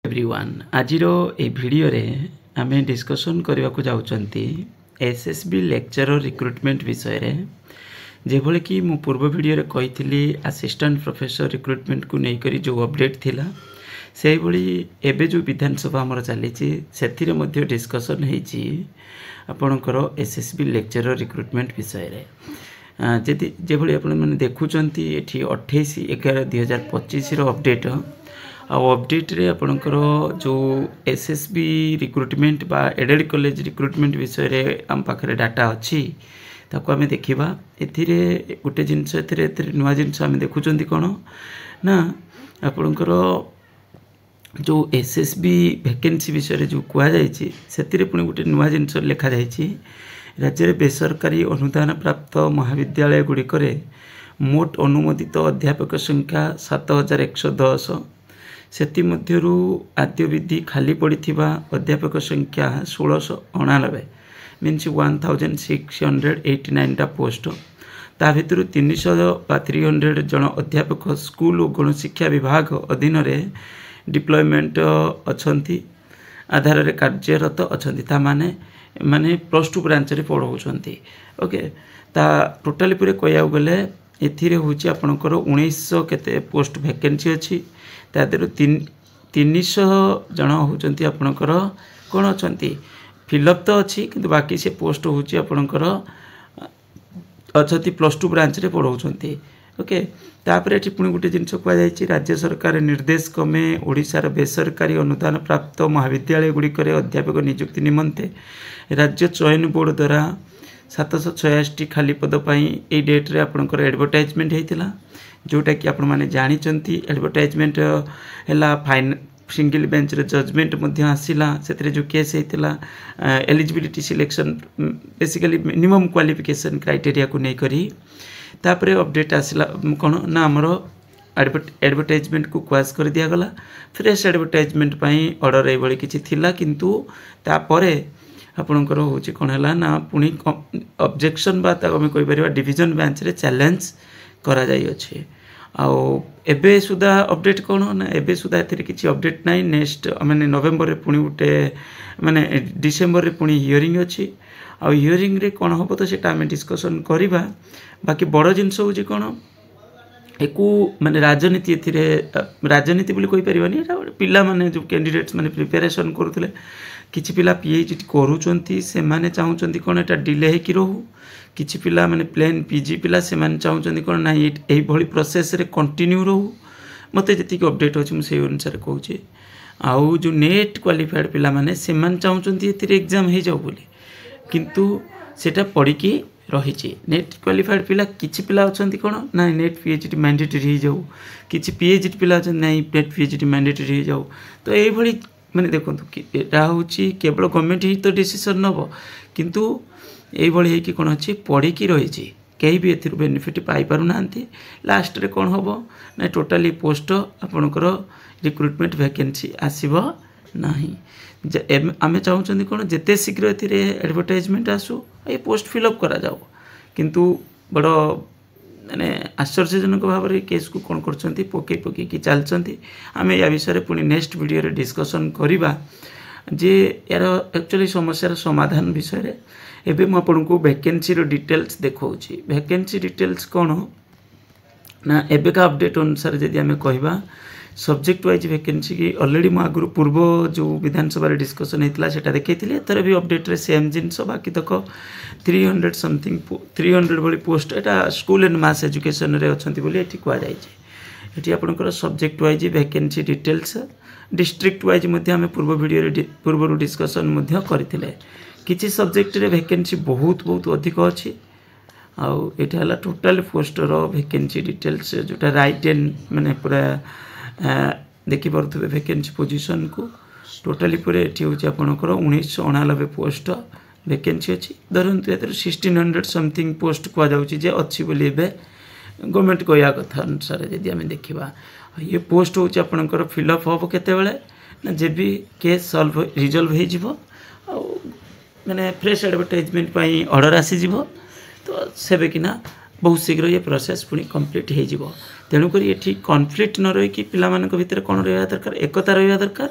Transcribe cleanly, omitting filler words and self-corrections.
everyone आजिर ए video रे आमे discussion करने को जाउचंती एसएसबी लेक्चरर रिक्रुटमेंट विषय रे जेभले कि मु पूर्व भिडियो रे कहिथिली असिस्टेंट प्रोफेसर रिक्रुटमेंट को नै करी जो अपडेट थिला से भली एबे जो विधानसभा हमर चली से मध्य डिस्कशन हेची आपणकर एसएसबी लेक्चरर रिक्रुटमेंट विषय रे जदि जेभली आपण माने देखुचंती एठी 28/11/2025 रो अपडेट अपडेट रे आपणकर जो एसएसबी रिक्रुटमेंट बा एडेड कॉलेज रिक्रुटमेंट विषय रे हम पाखरे डाटा अच्छी ताको आमे देखिबा एथिरे गोटे जिंस एथिरे नुवा जिंस आमे देखुचंती कोन ना आपणकर जो एसएसबी वैकेंसी विषय रे जो कुआ जायछि सेतिरे पुनी गोटे नुवा जिंस लिखा जायछि राज्य रे बेसरकारी अनुदान प्राप्त महाविद्यालय गुड़िकरे मोट अनुमोदित अध्यापक संख्या 7110 सेति मध्यरु आद्य विधि खाली पड़िथिबा अध्यापक संख्या 1699 मीन्स 1689 टा पोस्ट ता भितर 300 बा 300 जन अध्यापक स्कूल और गणशिक्षा विभाग अधीन रे डिप्लॉयमेंट अछंती आधार रे कार्यरत अछंती ता माने +2 ब्रांच रे पढ़ाउछंती ओके ता टोटली पूरे कहया गले एथिरे होची आपनकर 1900 केते पोस्ट वैकेंसी अछि तादेर 300 जन होचंती आपनकर कोन अछंती फिलअप तो अछि किंतु बाकी से पोस्ट होची आपनकर अछंती +2 ब्रांच रे पढ़ाउछंती ओके तापर एठी पुनी गुटे जिंस कुआ जायछि राज्य सरकार निर्देश क्रमे ओडिसा बेसरकारी अनुदान प्राप्त महाविद्यालय गुड़ी करे अध्यापक नियुक्ति निमंते राज्य चयन बोर्ड द्वारा 786 खाली पद पाई ए डेट रे आपनकर एडवर्टाइजमेंट हेतिला जोटा कि आपण माने जानि चंती एडवर्टाइजमेंट हैला फाइन सिंगल बेंच रे जजमेंट मध्ये आसिला सेतरे जो केस हेतिला eligibility selection basically minimum qualification criteria को नै करी तापरे अपडेट आसिला कोन ना हमरो एडवर्टाइजमेंट को क्वास कर दिया गला फ्रेश एडवर्टाइजमेंट पाई ऑर्डर ए बळी किछि थिला किंतु तापरे आपणकर होची कोन हला ना पुनी ऑब्जेक्शन बा ता हम कहि परिबा डिवीजन बेंच रे चैलेंज करा जाई अछि आउ एबे सुदा अपडेट कोन ना एबे सुदा एथिरे किछि अपडेट नाही नेक्स्ट माने नवेम्बर रे पुनी उटे माने डिसेंबर रे पुनी हियरिंग अछि आ हियरिंग रे कोन होबो तो सेटा हम डिस्कशन करिबा बाकी बड़ जिंस होची कोन एकु माने राजनीति एथिरे राजनीति बोली कहि परिबानी एटा पिला माने जो कैंडिडेट्स माने प्रिपरेशन करथले किछि पिला पीएचडी करूचंती से माने चाहुचंती कोन एटा डिले हे कि रहू किछि पिला माने प्लेन पीजी पिला से माने चाहुचंती कोन ना एई भली प्रोसेस रे कंटिन्यू रहू मते जति अपडेट होची म सेई अनुसार कहूची आउ जो नेट क्वालिफाइड पिला माने से माने चाहुचंती एथिरे एग्जाम हे जाऊ बोली किंतु सेटा पड़ी की रही नेट क्वालिफाइड पिला किछि पिला अछंती कोन ना नेट पीएचडी मैंडेटरी हो जाऊ किछि पीएचडी पिला अछन नै नेट पीएचडी मैंडेटरी हो जाऊ तो एई भली माने देखंतु कि एटा होची केवल गवर्नमेंट ही तो डिसीजन नबो किंतु एई भली हे कि कोन अछि पड़ी की रही कहीं भी एथिर बेनिफिट पाई पारु नांती लास्ट रे कोन होबो ना टोटली पोस्ट आपनकर रिक्रुटमेंट वैकेंसी आसीबो नाही आमे चाहूँ कौन जिते शीघ्र ए एडवर्टाइजमेंट आसू ये पोस्ट फिलअप करा जाओ किंतु बड़ माने आश्चर्यजनक भाव में केस को कौन कर पकई कि चलती आम या विषय पुणी नेक्स्ट वीडियो रे डिस्कशन करवा जे यार एक्चुअली समस्यार समाधान विषय रे एबे मु आपको वैकेंसी रो डिटेल्स देखौछि वैकेंसी डिटेल्स कौन ना एबे का अपडेट अनुसार जदि आमे कहबा सब्जेक्ट वाइज वैकेंसी की ऑलरेडी मु आगु पूर्व जो विधानसभा डिस्कशन होता है देखी तर भी अपडेट रे सेम जिनस बाकी तक 300 समथिंग 300 भली post Etah school and mass education रे अछंती बोली एठी कुआ जाय छै एठी आपनकर subject wise vacancy details district wise मध्ये हम पूर्व वीडियो रे पूर्व डिस्कशन मध्ये करथिले किछि सब्जेक्ट रे वैकेंसी बहुत बहुत अधिक अछि आउ एटा हला टोटल पोस्ट रो वैकेंसी डिटेल्स जोटा राइट एंड माने पूरा देखि परथुबे वैकेंसी पोजीशन को टोटली पूरे एठी होची आपनकर 1999 पोस्ट वैकेंसी अछि धरंतु एतर 1600 समथिंग पोस्ट को जाउची जे अछि बोली एबे गवर्नमेंट कोया कथा अनुसार यदि हम देखिबा ये पोस्ट होची आपनकर फिलअप हो केते बेले ना जे भी केस सॉल्व रिजॉल्व हे जिवो आ माने फ्रेश एडवर्टाइजमेंट पई ऑर्डर आसी जिवो तो सेबे किना बहुत शीघ्र ये प्रोसेस पुणी कंप्लीट हो तेणुक ये कॉन्फ्लिक्ट न रही कि पिला भितर कौन रहा दरकार एकता रहा दरकार